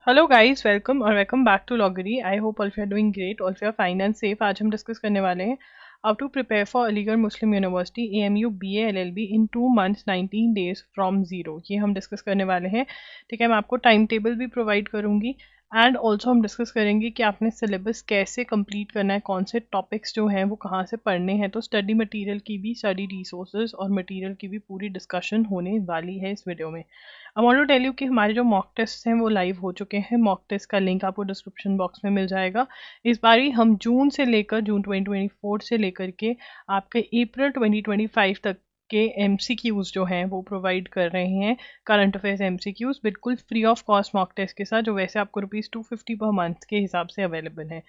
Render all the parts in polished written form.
Hello guys, welcome back to Logari. I hope all you are doing great, all you are fine and safe. आज हम discuss करने वाले हैं how to prepare for Aligarh Muslim university AMU BA LLB इन 2 months 19 days from zero. ये हम discuss करने वाले हैं। ठीक है, मैं आपको टाइम टेबल भी प्रोवाइड करूंगी एंड ऑल्सो हम डिस्कस करेंगे कि आपने सिलेबस कैसे कंप्लीट करना है, कौन से टॉपिक्स जो हैं वो कहाँ से पढ़ने हैं। तो स्टडी मटेरियल की भी, स्टडी रिसोर्सेज और मटेरियल की भी पूरी डिस्कशन होने वाली है इस वीडियो में। I want to tell you कि हमारे जो मॉक टेस्ट हैं वो लाइव हो चुके हैं। मॉक टेस्ट का लिंक आपको डिस्क्रिप्शन बॉक्स में मिल जाएगा। इस बारी हम जून 2024 से लेकर के आपके अप्रैल 2025 तक के MCQs जो हैं वो प्रोवाइड कर रहे हैं। करंट अफेयर्स MCQs बिल्कुल free of cost mock test के साथ, जो वैसे आपको ₹250 पर मंथ के हिसाब से अवेलेबल है।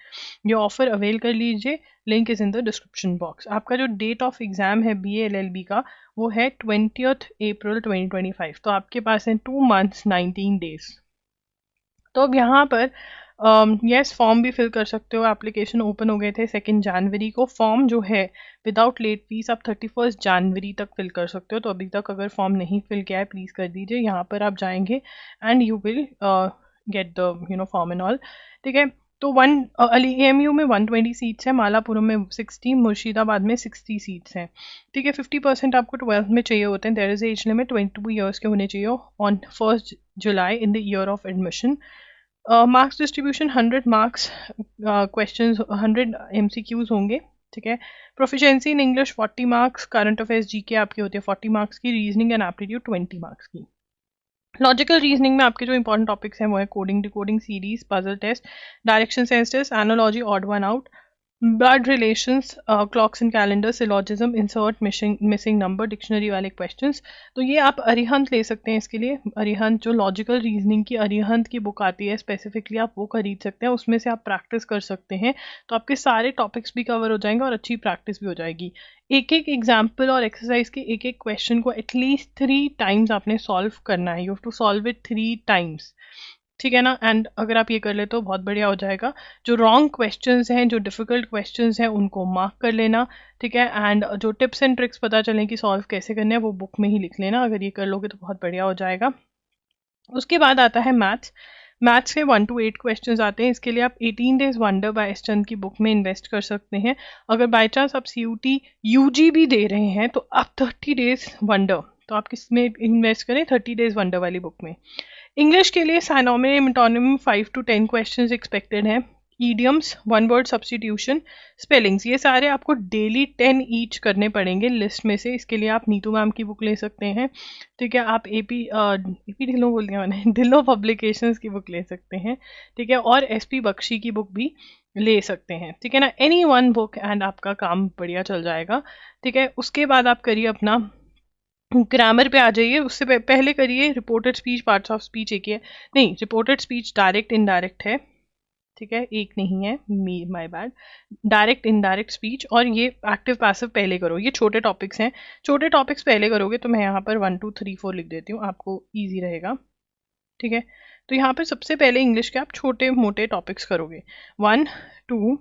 ये ऑफर अवेल कर लीजिए, link is in the description box. आपका जो डेट ऑफ एग्जाम है BA LLB का वो है 20th अप्रैल 2025। तो आपके पास है 2 months 19 days। तो अब यहाँ पर यस फॉर्म भी फिल कर सकते हो। एप्लीकेशन ओपन हो गए थे 2 जनवरी को। फॉर्म जो है विदाउट लेट फीस आप 31 जनवरी तक फिल कर सकते हो। तो अभी तक अगर फॉर्म नहीं फिल किया है प्लीज़ कर दीजिए। यहाँ पर आप जाएंगे and you will get the form and all. ठीक है, तो AMU में 120 सीट्स हैं, मालापुरम में 60, मुर्शिदाबाद में 60 सीट्स हैं। ठीक है, 50% आपको 12th में चाहिए होते हैं। There is age limit 22 years के होने चाहिए on 1 July in the year of admission. Marks distribution 100 marks, questions 100 MCQs होंगे। ठीक है, proficiency in English 40 marks, current affairs GK आपकी होती है 40 मार्क्स की, रीजनिंग एंड एप्टीट्यूड 20 मार्क्स की। लॉजिकल रीजनिंग में आपके जो इंपॉर्टेंट टॉपिक्स हैं वो है coding, decoding, series, puzzle test, direction sense test, analogy, odd one out, blood relations, clocks and calendar, syllogism, insert, missing number, dictionary वाले questions. तो ये आप अरिहंत ले सकते हैं। इसके लिए अरिहंत जो लॉजिकल रीजनिंग की अरिहंत की बुक आती है स्पेसिफिकली, आप वो खरीद सकते हैं। उसमें से आप प्रैक्टिस कर सकते हैं, तो आपके सारे टॉपिक्स भी कवर हो जाएंगे और अच्छी प्रैक्टिस भी हो जाएगी। एक एक एग्जाम्पल और एक्सरसाइज के एक एक क्वेश्चन को एटलीस्ट 3 टाइम्स आपने सॉल्व करना है। You have to solve it 3 times. ठीक है ना, एंड अगर आप ये कर ले तो बहुत बढ़िया हो जाएगा। जो रॉन्ग क्वेश्चंस हैं, जो डिफिकल्ट क्वेश्चंस हैं, उनको मार्क कर लेना। ठीक है, एंड जो टिप्स एंड ट्रिक्स पता चलें कि सॉल्व कैसे करने हैं वो बुक में ही लिख लेना। अगर ये कर लोगे तो बहुत बढ़िया हो जाएगा। उसके बाद आता है मैथ्स। मैथ्स के 1 to 8 क्वेश्चंस आते हैं। इसके लिए आप 18 डेज वंडर बाय एस चंद की बुक में इन्वेस्ट कर सकते हैं। अगर बाई चांस आप CUT UG भी दे रहे हैं तो आप 30 डेज वंडर, तो आप किस में इन्वेस्ट करें, 30 डेज वंडर वाली बुक में। इंग्लिश के लिए साइनोनिम मेटोनिम 5 to 10 क्वेश्चंस एक्सपेक्टेड हैं। Idioms, one word substitution, spellings, ये सारे आपको डेली 10 ईच करने पड़ेंगे लिस्ट में से। इसके लिए आप नीतू मैम की बुक ले सकते हैं। ठीक है, आप AP ढिल्लो बोल दिया मैंने, ढिल्लो पब्लिकेशंस की बुक ले सकते हैं। ठीक है, और SP बख्शी की बुक भी ले सकते हैं। ठीक है ना, एनी वन बुक एंड आपका काम बढ़िया चल जाएगा। ठीक है, उसके बाद आप करिए अपना ग्रामर पे आ जाइए। उससे पहले करिए reported speech, parts of speech एक ही है, नहीं रिपोर्टेड स्पीच डायरेक्ट इनडायरेक्ट है। ठीक है, एक नहीं है, my bad, direct indirect speech. और ये एक्टिव पैसिव पहले करो। ये छोटे टॉपिक्स हैं, छोटे टॉपिक्स पहले करोगे। तो मैं यहाँ पर 1 2 3 4 लिख देती हूँ, आपको ईजी रहेगा। ठीक है, तो यहाँ पर सबसे पहले इंग्लिश के आप छोटे मोटे टॉपिक्स करोगे, 1 2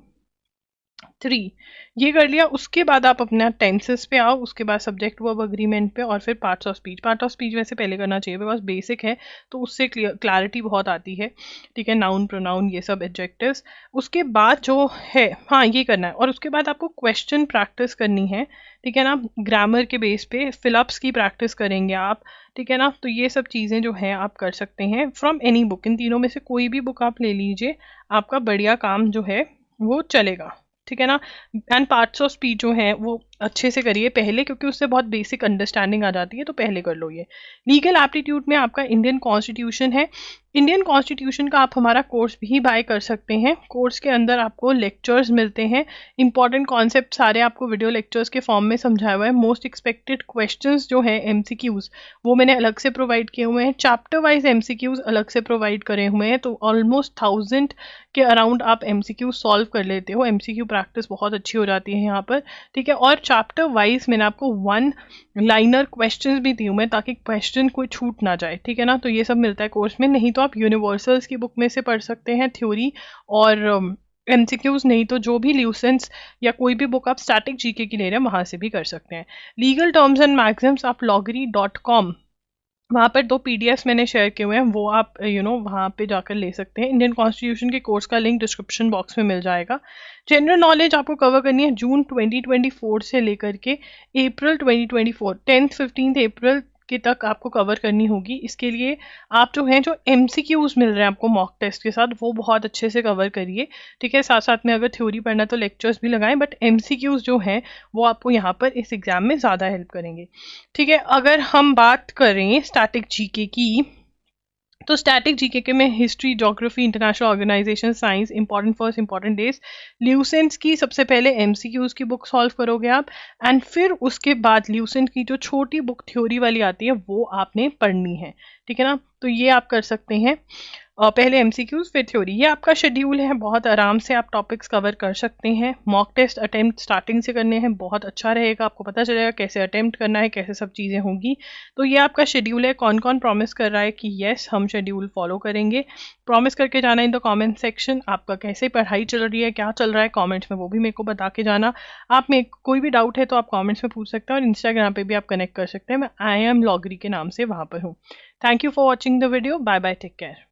3, ये कर लिया। उसके बाद आप अपना टेंसेस पे आओ, उसके बाद सब्जेक्ट वर्ब अग्रीमेंट पे, और फिर parts of speech. Part of speech वैसे पहले करना चाहिए बिकॉज बेसिक है, तो उससे क्लैरिटी बहुत आती है। ठीक है, नाउन, प्रोनाउन, ये सब एडजेक्टिव्स। उसके बाद जो है, हाँ ये करना है। और उसके बाद आपको क्वेश्चन प्रैक्टिस करनी है। ठीक है ना, ग्रामर के बेस पे फिलअप्स की प्रैक्टिस करेंगे आप। ठीक है ना, तो ये सब चीज़ें जो हैं आप कर सकते हैं फ्रॉम एनी बुक। इन तीनों में से कोई भी बुक आप ले लीजिए, आपका बढ़िया काम जो है वो चलेगा। ठीक है ना, एंड पार्ट्स ऑफ स्पीच जो है वो अच्छे से करिए पहले, क्योंकि उससे बहुत बेसिक अंडरस्टैंडिंग आ जाती है, तो पहले कर लो ये। लीगल एप्टीट्यूड में आपका इंडियन कॉन्स्टिट्यूशन है। इंडियन कॉन्स्टिट्यूशन का आप हमारा कोर्स भी बाय कर सकते हैं। कोर्स के अंदर आपको लेक्चर्स मिलते हैं, इंपॉर्टेंट कॉन्सेप्ट सारे आपको वीडियो लेक्चर्स के फॉर्म में समझाया हुआ है। मोस्ट एक्सपेक्टेड क्वेश्चंस जो है MCQs वो मैंने अलग से प्रोवाइड किए हुए हैं। चैप्टर वाइज MCQs अलग से प्रोवाइड करे हुए हैं। तो ऑलमोस्ट 1000 के अराउंड आप MCQ सॉल्व कर लेते हो। MCQ प्रैक्टिस बहुत अच्छी हो जाती है यहाँ पर। ठीक है, और चैप्टर वाइज मैंने आपको 1 लाइनर क्वेश्चंस भी दिए हुए हैं ताकि क्वेश्चन कोई छूट ना जाए। ठीक है ना, तो ये सब मिलता है कोर्स में। नहीं तो आप यूनिवर्सल्स की बुक में से पढ़ सकते हैं थ्योरी और MCQs, नहीं तो जो भी ल्यूसेंस या कोई भी बुक आप स्टैटिक GK की ले रहे हैं वहाँ से भी कर सकते हैं। लीगल टर्म्स एंड मैक्सिम्स आप loggery.com वहाँ पर 2 पीडीएफ्स मैंने शेयर किए हुए हैं, वो आप वहाँ पे जाकर ले सकते हैं। इंडियन कॉन्स्टिट्यूशन के कोर्स का लिंक डिस्क्रिप्शन बॉक्स में मिल जाएगा। जनरल नॉलेज आपको कवर करनी है जून 2024 से लेकर के अप्रैल 2024, 10th 15th अप्रैल के तक आपको कवर करनी होगी। इसके लिए आप जो हैं, जो एमसीक्यूज मिल रहे हैं आपको मॉक टेस्ट के साथ, वो बहुत अच्छे से कवर करिए, ठीक है। साथ साथ में अगर थ्योरी पढ़ना तो लेक्चर्स भी लगाएं, बट एमसीक्यूज जो हैं वो आपको यहाँ पर इस एग्जाम में ज़्यादा हेल्प करेंगे, ठीक है। अगर हम बात करें स्टैटिक जीके की, तो स्टैटिक जीके के में history, geography, international organisation, science, important first, important days, Lucent's की सबसे पहले एमसीक्यूज की बुक सॉल्व करोगे आप, एंड फिर उसके बाद ल्यूसेंट की जो छोटी बुक थ्योरी वाली आती है वो आपने पढ़नी है, ठीक है ना। तो ये आप कर सकते हैं, पहले एमसीक्यूज फिर थ्योरी। ये आपका शेड्यूल है, बहुत आराम से आप टॉपिक्स कवर कर सकते हैं। मॉक टेस्ट अटेम्प्ट स्टार्टिंग से करने हैं, बहुत अच्छा रहेगा, आपको पता चलेगा कैसे अटेम्प्ट करना है, कैसे सब चीज़ें होंगी। तो ये आपका शेड्यूल है। कौन कौन प्रॉमिस कर रहा है कि यस हम शेड्यूल फॉलो करेंगे, प्रॉमिस करके जाना इन द कमेंट सेक्शन। आपका कैसे पढ़ाई चल रही है, क्या चल रहा है कमेंट्स में, वो भी मेरे को बता के जाना। आप में कोई भी डाउट है तो आप कमेंट्स में पूछ सकते हैं, और इंस्टाग्राम पे भी आप कनेक्ट कर सकते हैं, मैं आई एम लॉगरी के नाम से वहाँ पर हूँ। Thank you for watching the video, bye bye, take care.